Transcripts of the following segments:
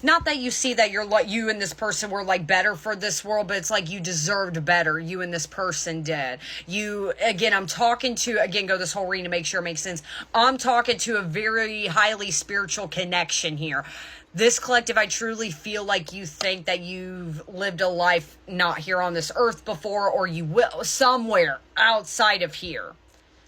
not that you see that you're like, you and this person were like better for this world, but it's like you deserved better. You and this person did. You, again, I'm talking to, again, go this whole reading to make sure it makes sense. I'm talking to a very highly spiritual connection here. This collective, I truly feel like you think that you've lived a life not here on this earth before, or you will somewhere outside of here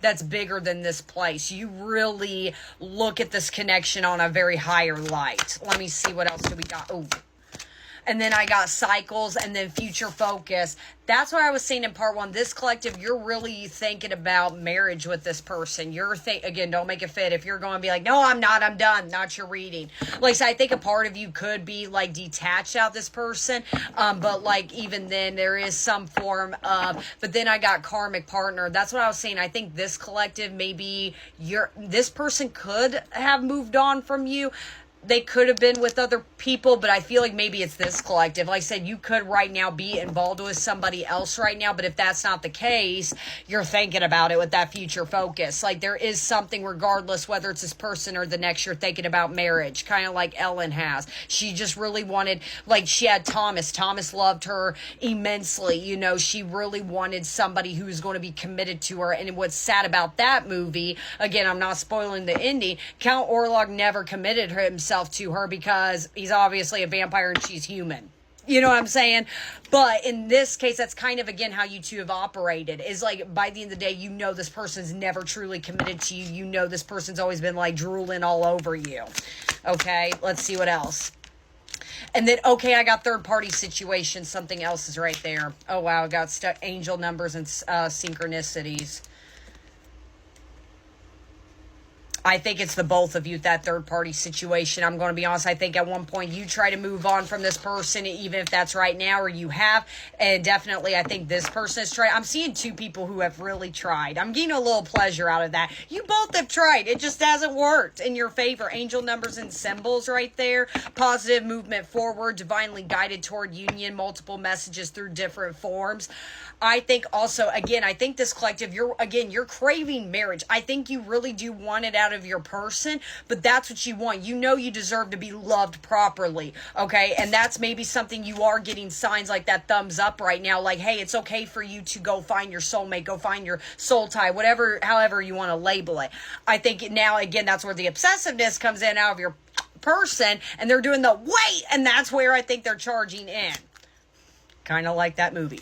that's bigger than this place. You really look at this connection on a very higher light. Let me see, what else do we got? Oh, and then I got cycles, and then future focus. That's what I was saying in part one. This collective, you're really thinking about marriage with this person. Again, don't make it fit. If you're going to be like, no, I'm not, I'm done. Not your reading. Like, so I think a part of you could be like detached out this person. But like, even then there is some form of, but then I got karmic partner. That's what I was saying. I think this collective, maybe this person could have moved on from you. They could have been with other people, but I feel like maybe it's this collective. Like I said, you could right now be involved with somebody else right now, but if that's not the case, you're thinking about it with that future focus. Like, there is something, regardless whether it's this person or the next, you're thinking about marriage, kind of like Ellen has. She just really wanted, like, she had Thomas. Thomas loved her immensely. You know, she really wanted somebody who was going to be committed to her. And what's sad about that movie, again, I'm not spoiling the ending, Count Orlok never committed himself to her because he's obviously a vampire and she's human. You know what I'm saying? But in this case, that's kind of, again, how you two have operated. Is like, by the end of the day, you know this person's never truly committed to you. You know this person's always been like drooling all over you. Okay, let's see what else. And then, okay, I got third party situation. Something else is right there. Oh, wow, I got angel numbers and synchronicities. I think it's the both of you, that third party situation. I'm going to be honest. I think at one point you try to move on from this person, even if that's right now, or you have. And definitely, I think this person has tried. I'm seeing two people who have really tried. I'm getting a little pleasure out of that. You both have tried. It just hasn't worked in your favor. Angel numbers and symbols right there. Positive movement forward, divinely guided toward union, multiple messages through different forms. I think also, again, I think this collective, you're craving marriage. I think you really do want it out of your person, but that's what you want. You know you deserve to be loved properly, okay? And that's maybe something you are getting signs like that thumbs up right now, like, hey, it's okay for you to go find your soulmate, go find your soul tie, whatever, however you want to label it. I think now, again, that's where the obsessiveness comes in out of your person, and they're doing the wait, and that's where I think they're charging in. Kind of like that movie.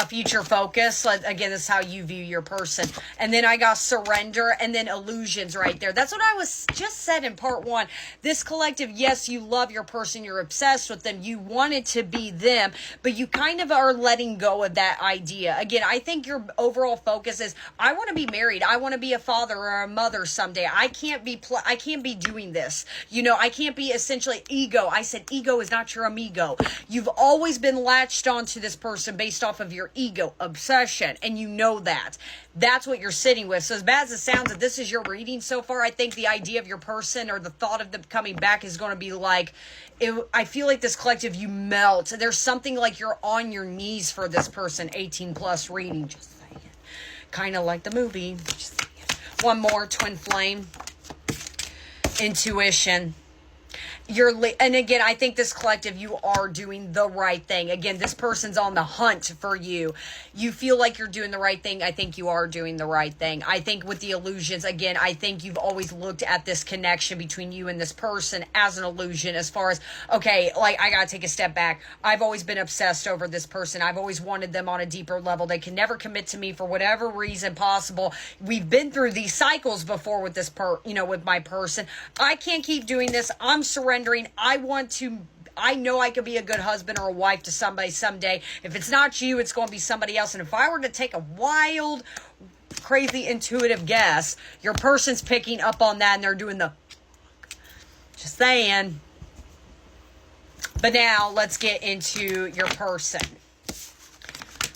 Future focus. Again, this is how you view your person. And then I got surrender and then illusions right there. That's what I was just said in part one. This collective, yes, you love your person. You're obsessed with them. You want it to be them, but you kind of are letting go of that idea. Again, I think your overall focus is, I want to be married. I want to be a father or a mother someday. I can't be doing this. You know, I can't be essentially ego. I said ego is not your amigo. You've always been latched onto this person based off of your ego obsession, and you know that. That's what you're sitting with. So as bad as it sounds that this is your reading so far, I think the idea of your person or the thought of them coming back is going to be like, I feel like this collective, you melt. There's something like you're on your knees for this person. 18 plus reading, just saying. Kind of like the movie. Just saying. One more, twin flame. Intuition. And again, I think this collective, you are doing the right thing. Again, this person's on the hunt for you. You feel like you're doing the right thing. I think you are doing the right thing. I think with the illusions, again, I think you've always looked at this connection between you and this person as an illusion, as far as, okay, like, I gotta take a step back. I've always been obsessed over this person. I've always wanted them on a deeper level. They can never commit to me for whatever reason possible. We've been through these cycles before with this with my person. I can't keep doing this. I'm surrendering. I know I could be a good husband or a wife to somebody someday. If it's not you, it's going to be somebody else. And if I were to take a wild, crazy, intuitive guess, your person's picking up on that and they're doing the, just saying. But now let's get into your person.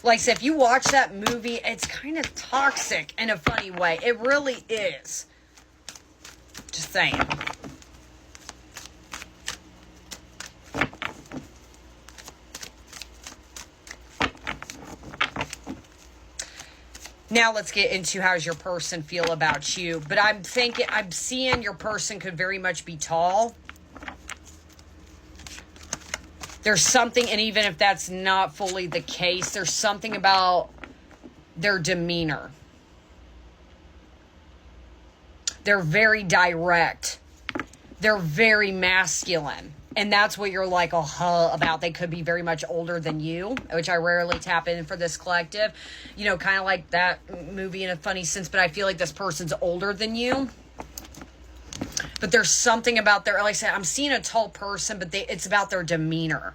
Like I said, if you watch that movie, it's kind of toxic in a funny way. It really is. Just saying. Now let's get into how's your person feel about you. But I'm seeing your person could very much be tall. There's something, and even if that's not fully the case, there's something about their demeanor. They're very direct. They're very masculine. And that's what you're like, about. They could be very much older than you, which I rarely tap in for this collective. You know, kind of like that movie in a funny sense, but I feel like this person's older than you. But there's something about like I said, I'm seeing a tall person, but it's about their demeanor.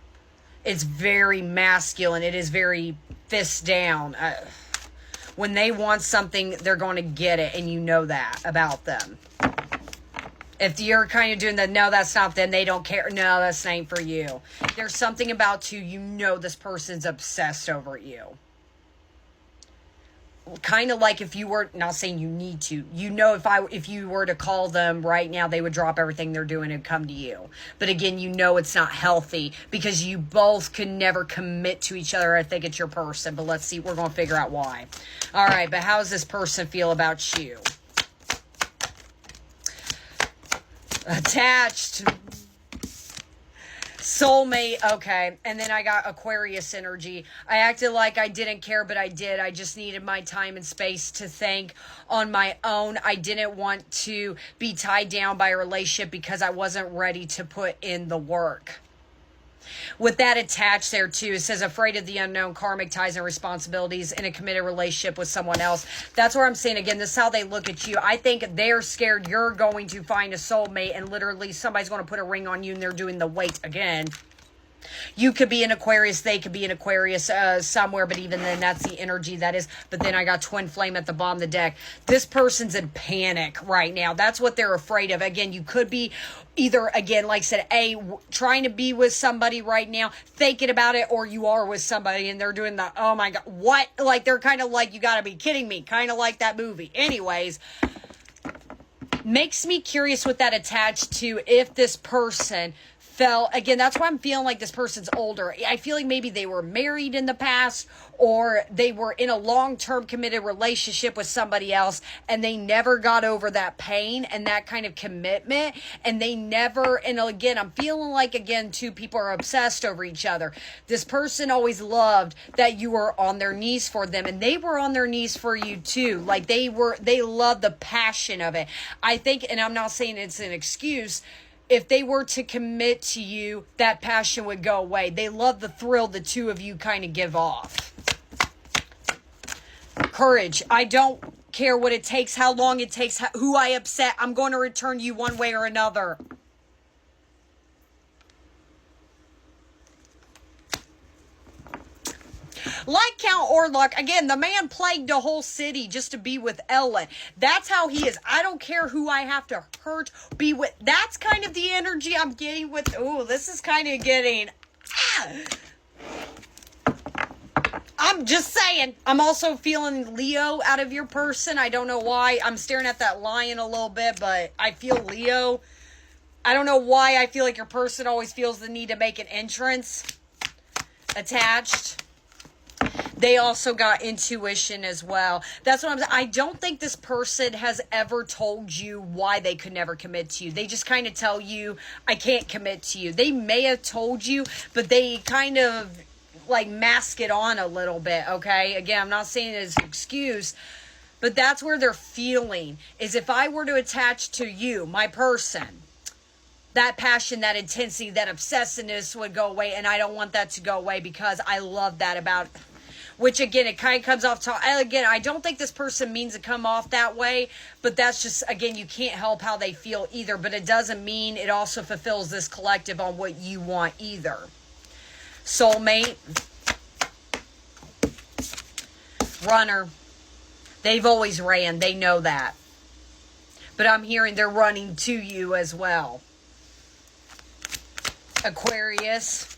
It's very masculine. It is very fist down. When they want something, they're going to get it, and you know that about them. If you're kind of doing that, no, that's not them, they don't care, no, that's not for you. There's something about you know this person's obsessed over you. Kind of like if you were, not saying you need to, you know, if you were to call them right now, they would drop everything they're doing and come to you. But again, you know it's not healthy because you both could never commit to each other. I think it's your person, but let's see, we're going to figure out why. All right, but how does this person feel about you? Attached, soulmate, okay. And then I got Aquarius energy. I acted like I didn't care, but I did. I just needed my time and space to think on my own. I didn't want to be tied down by a relationship because I wasn't ready to put in the work. With that attached there too, it says afraid of the unknown, karmic ties and responsibilities in a committed relationship with someone else. That's where I'm saying, again, this is how they look at you. I think they're scared you're going to find a soulmate and literally somebody's going to put a ring on you and they're doing the wait again. You could be an Aquarius, they could be an Aquarius somewhere, but even then, that's the energy that is. But then I got twin flame at the bottom of the deck. This person's in panic right now. That's what they're afraid of. Again, you could be either, again, like I said, trying to be with somebody right now, thinking about it, or you are with somebody and they're doing the, oh my God, what? Like, they're kind of like, you got to be kidding me, kind of like that movie. Anyways, makes me curious with that attached to if this person again, that's why I'm feeling like this person's older. I feel like maybe they were married in the past or they were in a long-term committed relationship with somebody else and they never got over that pain and that kind of commitment. And again, I'm feeling like, again, two people are obsessed over each other. This person always loved that you were on their knees for them and they were on their knees for you too. Like they loved the passion of it. I think, and I'm not saying it's an excuse, if they were to commit to you, that passion would go away. They love the thrill the two of you kind of give off. Courage. I don't care what it takes, how long it takes, who I upset. I'm going to return you one way or another. Like Count Orlok, again, the man plagued a whole city just to be with Ellen. That's how he is. I don't care who I have to hurt, be with. That's kind of the energy I'm getting with. Ooh, this is kind of getting. I'm just saying. I'm also feeling Leo out of your person. I don't know why. I'm staring at that lion a little bit, but I feel Leo. I don't know why I feel like your person always feels the need to make an entrance. Attached. They also got intuition as well. That's what I'm saying. I don't think this person has ever told you why they could never commit to you. They just kind of tell you, I can't commit to you. They may have told you, but they kind of like mask it on a little bit, okay? Again, I'm not saying it as an excuse, but that's where they're feeling is if I were to attach to you, my person, that passion, that intensity, that obsessiveness would go away, and I don't want that to go away because I love that about, which again, it kind of comes off top. Again, I don't think this person means to come off that way, but that's just, again, you can't help how they feel either, but it doesn't mean it also fulfills this collective on what you want either. Soulmate. Runner. They've always ran. They know that. But I'm hearing they're running to you as well. Aquarius.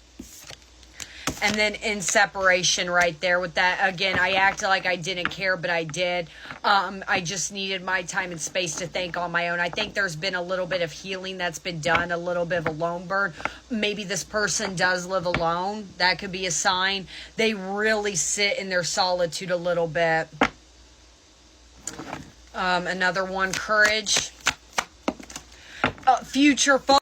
And then in separation right there with that. Again, I acted like I didn't care, but I did. I just needed my time and space to think on my own. I think there's been a little bit of healing that's been done, a little bit of a lone bird. Maybe this person does live alone. That could be a sign. They really sit in their solitude a little bit. Another one, courage. Future